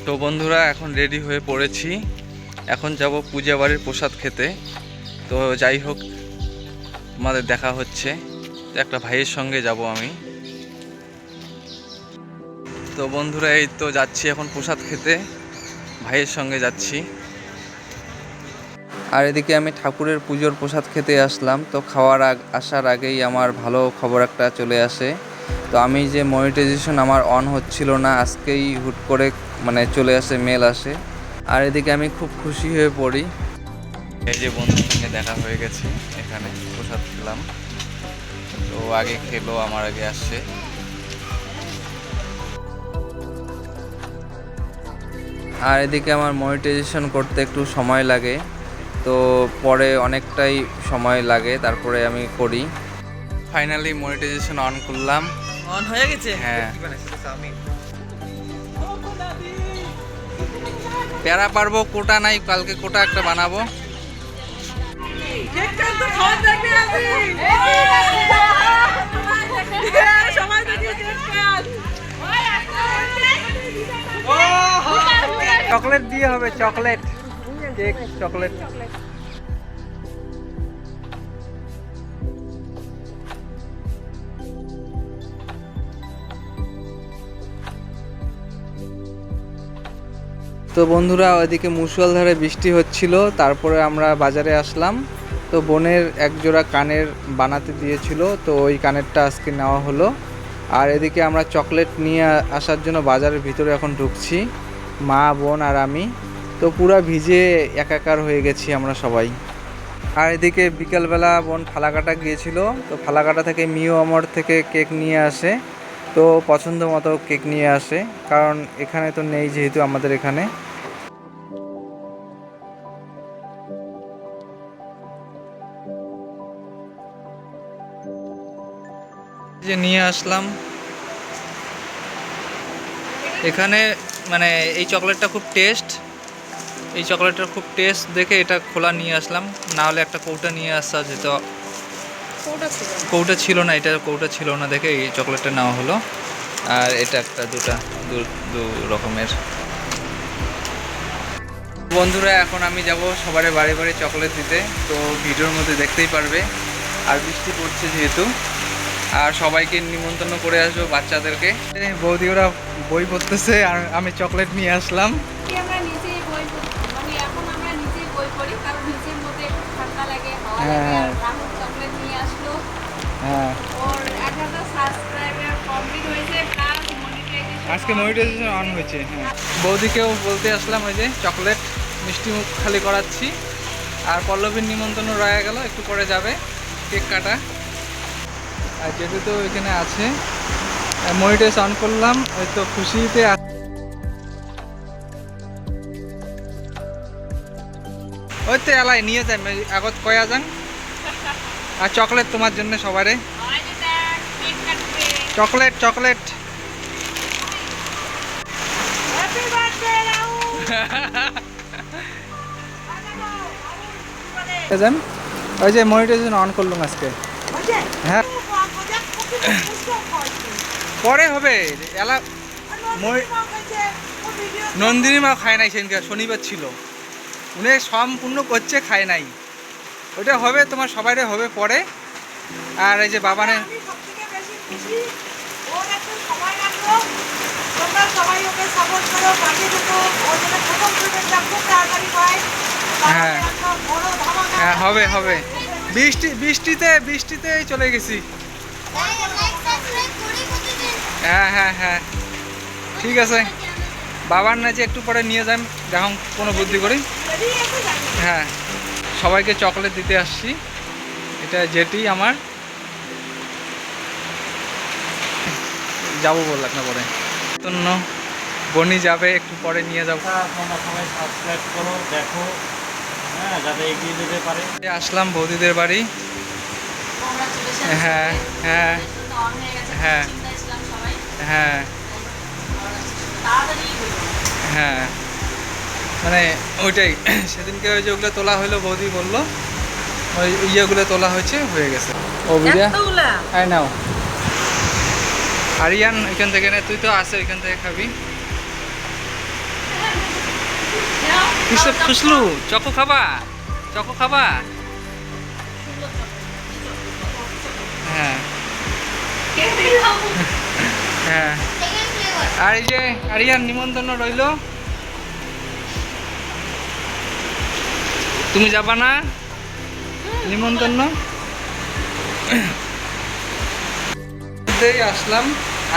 তো বন্ধুরা এখন রেডি হয়ে পড়েছি, এখন যাব পূজা বাড়ির প্রসাদ খেতে। তো যাই হোক, আমাদের দেখা হচ্ছে, তো একটা ভাইয়ের সঙ্গে যাব আমি। তো বন্ধুরা এই তো যাচ্ছি এখন প্রসাদ খেতে, ভাইয়ের সঙ্গে যাচ্ছি। আর এদিকে আমি ঠাকুরের পুজোর প্রসাদ খেতে আসলাম। তো আসার আগেই আমার ভালো খবর একটা চলে আসে। তো আমি যে মনিটাইজেশন আমার অন হচ্ছিল না, আজকেই হুট করে চলে আসে, মেল আসে। আর এদিকে আমি খুব খুশি হয়ে পড়ি। এই যে বন্ধুর সঙ্গে দেখা হয়ে গেছে, এখানে প্রসাদ খেলাম। তো আগে খেলো, আমার আগে আসছে। আর এদিকে আমার মনিটাইজেশন করতে একটু সময় লাগে, তো পরে অনেকটাই সময় লাগে, তারপরে আমি করি। ফাইনালি মনিটাইজেশন অন করলাম, অন হয়ে গেছে। হ্যাঁ। প্যারা পারবো, কোটা নাই, কালকে কোটা একটা বানাবো। চকলেট দিয়ে হবে, চকলেট কেক, চকলেট। তো বন্ধুরা ওইদিকে মুষলধারে বৃষ্টি হচ্ছিল, তারপরে আমরা বাজারে আসলাম। তো বোনের এক জোড়া কানের বানাতে দিয়েছিল, তো ওই কানেরটা আজকে নেওয়া হলো। আর এদিকে আমরা চকলেট নিয়ে আসার জন্য বাজারের ভিতরে এখন ঢুকছি, মা, বোন আর আমি। তো পুরা ভিজে একাকার হয়ে গেছি আমরা সবাই। আর এদিকে বিকালবেলা বোন ফালাকাটা গিয়েছিল, তো ফালাকাটা থেকে মিও আমর থেকে কেক নিয়ে আসে। তো পছন্দ মতো কেক নিয়ে আসে, কারণ এখানে তো নেই যেহেতু আমাদের এখানে। যে নিয়ে আসলাম এখানে, এই চকলেটটা খুব টেস্ট, এই চকলেটটার খুব টেস্ট দেখে এটা খোলা নিয়ে আসলাম, না হলে একটা কৌটা নিয়ে আসা যেত। কৌটা ছিল না, এটা কৌটা ছিল না দেখে এই চকলেটটা নেওয়া হলো। আর এটা একটা দু রকমের। বন্ধুরা এখন আমি যাব সবার বাড়ি বাড়ি চকলেট দিতে, তো ভিডিওর মধ্যে দেখতেই পারবে। আর বৃষ্টি পড়ছে যেহেতু, আর সবাইকে নিমন্ত্রণ করে আসবো, বাচ্চাদেরকে। বৌদি ওরা বই পড়তেছে আর আমি চকলেট নিয়ে আসলাম। হ্যাঁ, আজকে মনিটাইজেশন অন হয়েছে। হ্যাঁ, বৌদিকেও বলতে আসলাম, ওই যে চকলেট মিষ্টি মুখ খালি করাচ্ছি। আর পল্লবীর নিমন্ত্রণ রয়ে গেল, একটু পরে যাবে কেক কাটা। আর যেহেতু তো এখানে আছে, মনিটাইজ অন করলাম, ওই তো খুশিতে। ওই তো এলাই নিয়ে যাই আগত কয়া যান। আর চকলেট তোমার জন্য সবারে, চকলেট চকলেট। ওই যে মনিটাইজেশন অন করলাম আজকে। হ্যাঁ, পরে হবে। এলা নন্দিনী মা খায় নাই, সেদিনকে শনিবার ছিল, উনি সম্পূর্ণ করছে, খায় নাই। ওইটা হবে, তোমার সবাইরে হবে পরে। আর এই যে বাবানে, হ্যাঁ হ্যাঁ, হবে হবে। বৃষ্টিতে চলে গেছি। হ্যাঁ হ্যাঁ হ্যাঁ, ঠিক আছে। বাবার না যে একটু পরে নিয়ে যাই, দেখুন কোনো বুদ্ধি করি। হ্যাঁ, সবাইকে চকলেট দিতে আসছি, এটা যেটি আমার যাবো বললাম না পরে। জন্য বনি যাবে, একটু পরে নিয়ে যাবো। সবাই সাবস্ক্রাইব করো, দেখো, হ্যাঁ, যাতে এগিয়ে যেতে পারে। আসলাম বৌদিদের বাড়ি। হ্যাঁ হ্যাঁ হ্যাঁ হ্যাঁ হ্যাঁ, ওইটাই। সেদিনকে ওই যে ওগুলো তোলা হলো, বৌদি বললো ওই ইয়েগুলো তোলা হয়েছে, হয়ে গেছে। ও বিজা, হ্যাঁ নাও। আরিয়ান ওইখান থেকে নে, তুই তো আসে ওইখান থেকে খাবি। কিসব খুশলু চকো খাবা? চকো খাবা? হ্যাঁ হ্যাঁ। আর এই যে আরিয়ান নিমন্ত্রণ রইল, তুমি যাবা না নিমন্ত্রণ? আসলাম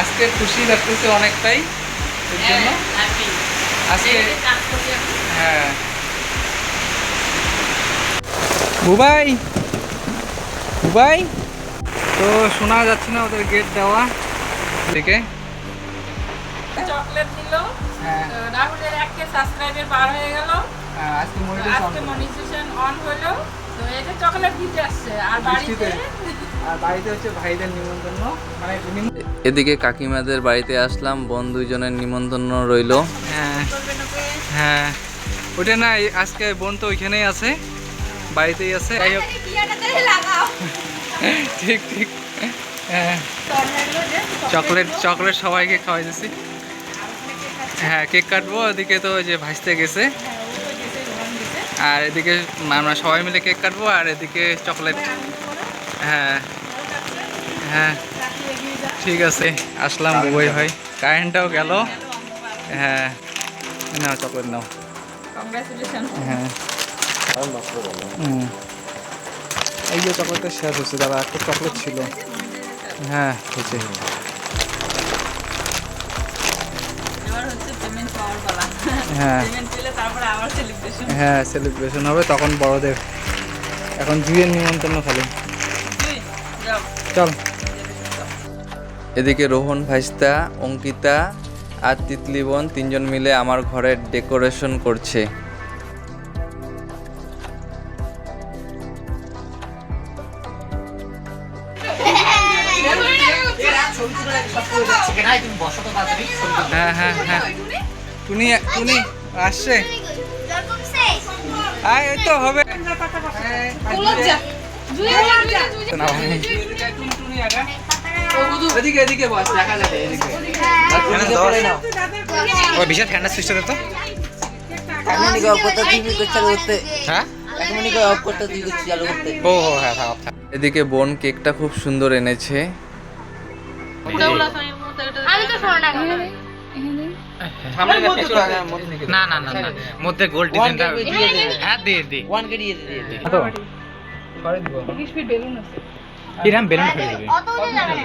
আজকে, খুশি লাগতেছে অনেকটাই এর জন্য। আজকে হ্যাঁ বুবাই বুবাই তো শোনা যাচ্ছে না, ওদের গেট দেওয়া থেকে চকলেট দিল। হ্যাঁ রাহুলের 1K সাবস্ক্রাইবার পার হয়ে গেল। আজকে আজকে মনিটাইজেশন অন হলো। তো এই যে চকলেট দিতে আসছে আর বাড়িতে আর বাড়িতে হচ্ছে ভাইদের নিমন্ত্রণ, মানে এদিকে কাকিমাদের বাড়িতে আসলাম, বোন দুইজনের নিমন্ত্রণ রইল। হ্যাঁ করবেন ওকে। হ্যাঁ ওটা না, আজকে বোন তো ওইখানেই আছে, বাড়িতেই আছে। যাই হোক ঠিক ঠিক। হ্যাঁ চকলেট চকলেট সবাইকে খাওয়াই দিচ্ছি। হ্যাঁ কেক কাটবো, ওদিকে তো ওই যে ভাজতে গেছে, আর এদিকে আমরা সবাই মিলে কেক কাটবো, আর এদিকে চকলেট। হ্যাঁ হ্যাঁ ঠিক আছে, আসলাম বুবাই ভাই। কারেন্টটাও গেল। হ্যাঁ নাও চকলেট নাও। কংগ্রাচুলেশন। হ্যাঁ এই যে চকলেটটা শেষ হচ্ছে, দাদা একটা চকলেট ছিল। হ্যাঁ হচ্ছে। এবার হচ্ছে পেমেন্ট পাওয়ার পালা। হ্যাঁ পেমেন্ট পেলে তারপরে আবার সেলিব্রেশন। হ্যাঁ সেলিব্রেশন হবে তখন বড়দের, এখন জুয়ের নিমন্ত্রণ খালি। যাও। চল। এদিকে রোহন ভাইস্তা, অঙ্কিতা আর তিতলি বোন তিনজন মিলে আমার ঘরের ডেকোরেশন করছে। হ্যাঁ হ্যাঁ হ্যাঁ টুনি টুনি আসছে। আয় এই তো হবে। এদিকে এদিকে বস, দেখা যাবে এদিকে। ও বিশাল ঠান্ডা সুইচটা দে তো। হ্যাঁ ও হ্যাঁ থাক থাক। এদিকে বোন কেকটা খুব সুন্দর এনেছে। আমি তো শোনা না না না না মধ্যে গোল্ড ডিজাইনটা হ্যাঁ দিয়ে দি 1K দিয়ে দে। তো করে দিব। কিরাম বেলুন ফেলে দিবে। অত ওজন যাবে না।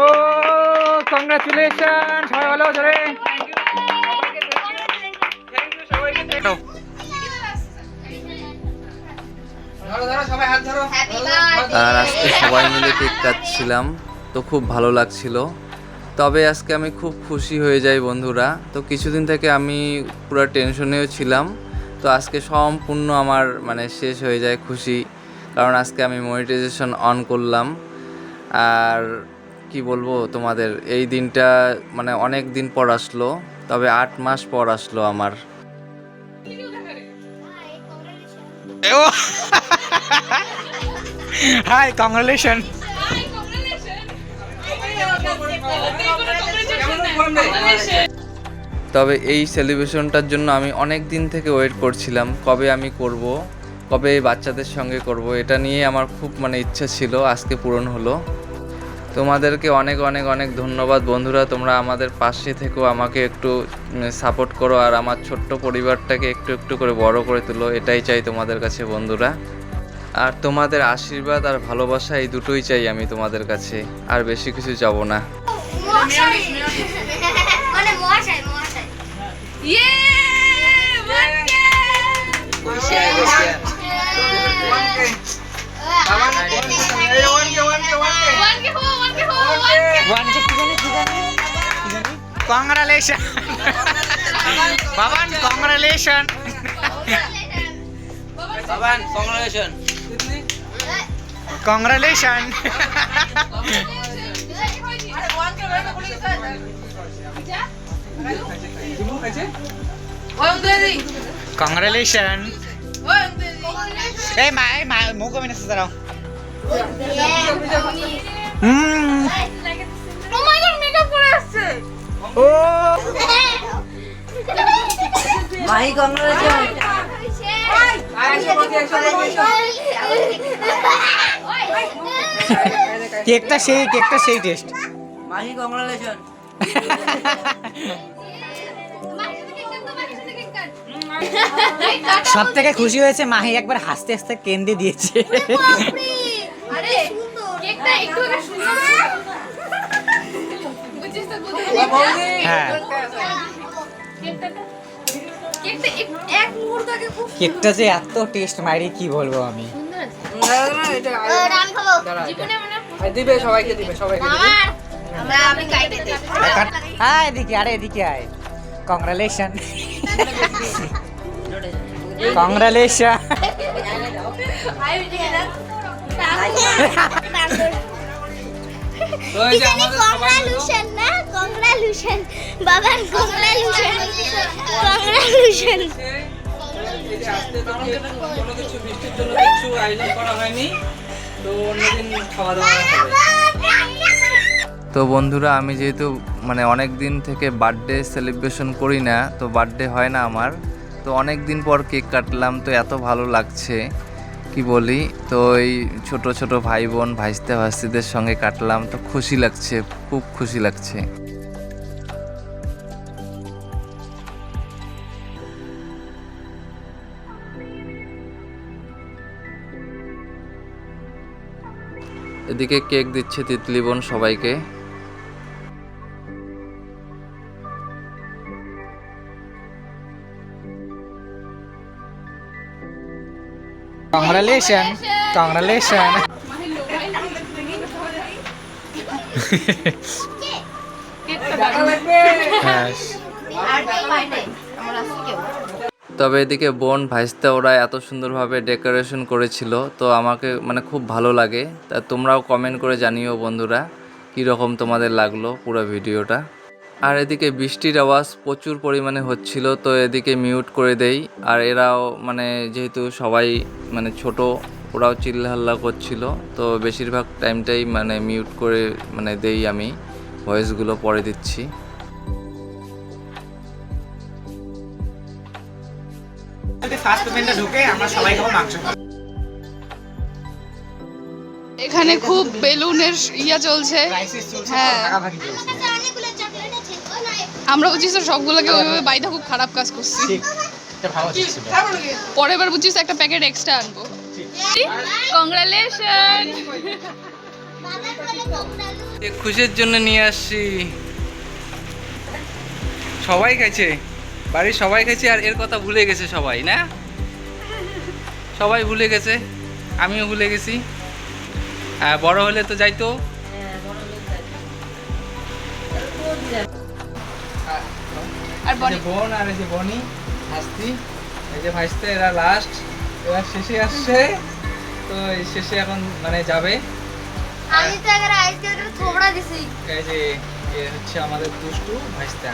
ও কংগ্রাচুলেশন, সবাই ভালো জোরে। আর আজকে সবাই মিলে কেক কাটছিলাম, তো খুব ভালো লাগছিল। তবে আজকে আমি খুব খুশি হয়ে যাই বন্ধুরা। তো কিছুদিন থেকে আমি পুরো টেনশনেও ছিলাম, তো আজকে সম্পূর্ণ আমার মানে শেষ হয়ে যায় খুশি, কারণ আজকে আমি মনিটাইজেশন অন করলাম। আর কি বলবো তোমাদের, এই দিনটা মানে অনেক দিন পর আসলো, তবে 8 মাস পর আসলো আমার। Hi congratulation. তবে এই সেলিব্রেশনটার জন্য আমি অনেক দিন থেকে ওয়েট করছিলাম, কবে আমি করব, কবে এই বাচ্চাদের সঙ্গে করব, এটা নিয়ে আমার খুব মানে ইচ্ছা ছিল, আজকে পূরণ হলো। তোমাদেরকে অনেক অনেক অনেক ধন্যবাদ বন্ধুরা, তোমরা আমাদের পাশে থেকেও আমাকে একটু সাপোর্ট করো, আর আমার ছোট্ট পরিবারটাকে একটু একটু করে বড় করে তুলো, এটাই চাই তোমাদের কাছে বন্ধুরা। আর তোমাদের আশীর্বাদ আর ভালোবাসা, এই দুটোই চাই আমি তোমাদের কাছে, আর বেশি কিছু চাবো না। মানে মহাশয় মহাশয় ইয়ে congratulation Baban, congratulation Baban congratulation congratulation. ওই কংগ্রেচুলেশন এই মা মুখ কমে না দাঁড়াও ও মাই গড মেকআপ করে আসছে ও মাহি কংগ্রেচুলেশন কেকটা সেই টেস্ট মাহি কংগ্রেচুলেশন সব থেকে খুশি হয়েছে মাহি একবার হাসতে হাসতে কেন্দ্রে দিয়েছে আরে কেকটা একটু আগে সুন্দর বুঝছিস তো হ্যাঁ কেকটা এক মুহূর্ত আগে খুব কেকটা যে এত টেস্ট মারি কি বলবো আমি আমি খাবো জীবনে মনে দিবে সবাইকে দিবে আমি কাইটে দিই হ্যাঁ এদিকে এদিকে আয় কংগ্রেচুলেশন কংগ্রেচুলেশন কংগ্রাচুলেশন না কংগ্রাচুলেশন বাবার কংগ্রাচুলেশন কংগ্রাচুলেশন কোনো কিছু বৃষ্টির জন্য কিছু আয়োজন করা হয়নি তো অন্যদিন খাওয়া দাওয়া হবে। তো বন্ধুরা আমি যেহেতু মানে অনেক দিন থেকে বার্থডে সেলিব্রেশন করি না, তো বার্থডে হয় না আমার, তো অনেক দিন পর কেক কাটলাম, তো এত ভালো লাগছে কি বলি। তো এই ছোট ছোট ভাই বোন ভাইস্তে ভাস্তিদের সঙ্গে কাটলাম, তো খুশি লাগছে, খুব খুশি লাগছে। এদিকে কেক দিচ্ছে তিতলি বোন সবাইকে। কংগ্রেচুলেশন কংগ্রেচুলেশন তবে এদিকে বোন ভাইস্তা ওরা এত সুন্দরভাবে ডেকোরেশন করেছিল, তো আমাকে মানে খুব ভালো লাগে। তা তোমরাও কমেন্ট করে জানিও বন্ধুরা কীরকম তোমাদের লাগলো পুরো ভিডিওটা। আর এদিকে বৃষ্টির আওয়াজ প্রচুর পরিমাণে হচ্ছিল, তো এদিকে মিউট করে দেই। আর এরাও মানে যেহেতু সবাই মানে ছোট, ওরাও চিল্লাহাল্লা করছিল, তো বেশিরভাগ টাইমটাই মানে মিউট করে মানে দেই, আমি ভয়েসগুলো পরে দিচ্ছি। এখানে খুব বেলুনের ইয়া চলছে। হ্যাঁ অনেকগুলো চকলেট আছে ও না আমরা বুঝছিস তো সবগুলোকে ওইভাবে বাইদা খুব খারাপ কাজ করছি। পরের বার বুঝছিস একটা প্যাকেট এক্সট্রা আনবো। কংগ্রাচুলেশন বাবার বলে কংগ্রাচুলেশন খুশির জন্য নিয়ে আসছি, সবাই খাইছে, বাড়ির সবাই খাইছে। আর এর কথা ভুলে গেছে সবাই, না সবাই ভুলে গেছে, আমিও ভুলে গেছি। বড় হলে তো যাইতো। আর বনি বোন আর এই যে বনি ভাস্তি, এই যে ভাইস্তে, এরা লাস্ট, এরা শেষে আসছে। তো এই শেষে এখন মানে যাবে। আমি তো আগে আইসক্রিম থোবড়া দিছি এই যে এ হচ্ছে আমাদের দুষ্টু ভাইস্তা,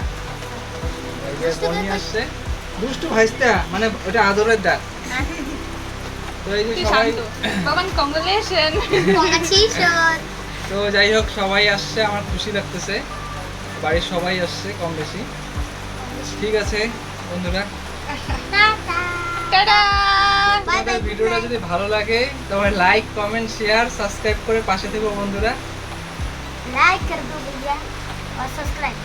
এই যে বনি আসছে, দুষ্টু ভাইস্তা মানে ওটা আদরের ডাক। তো এই যে তুই সবাই, শান্ত বাবান কংগ্রাচুলেশন। কংগ্রাচুলেশন তো যাই হোক সবাই আসছে, আমার খুশি লাগতেছে, বাড়ির সবাই আসছে কম বেশি। ঠিক আছে বন্ধুরা, টাটা তোমাদের ভিডিওটা যদি ভালো লাগে তবে লাইক কমেন্ট শেয়ার সাবস্ক্রাইব করে পাশে থেকো বন্ধুরা। लाइक कर दो भैया और सब्सक्राइब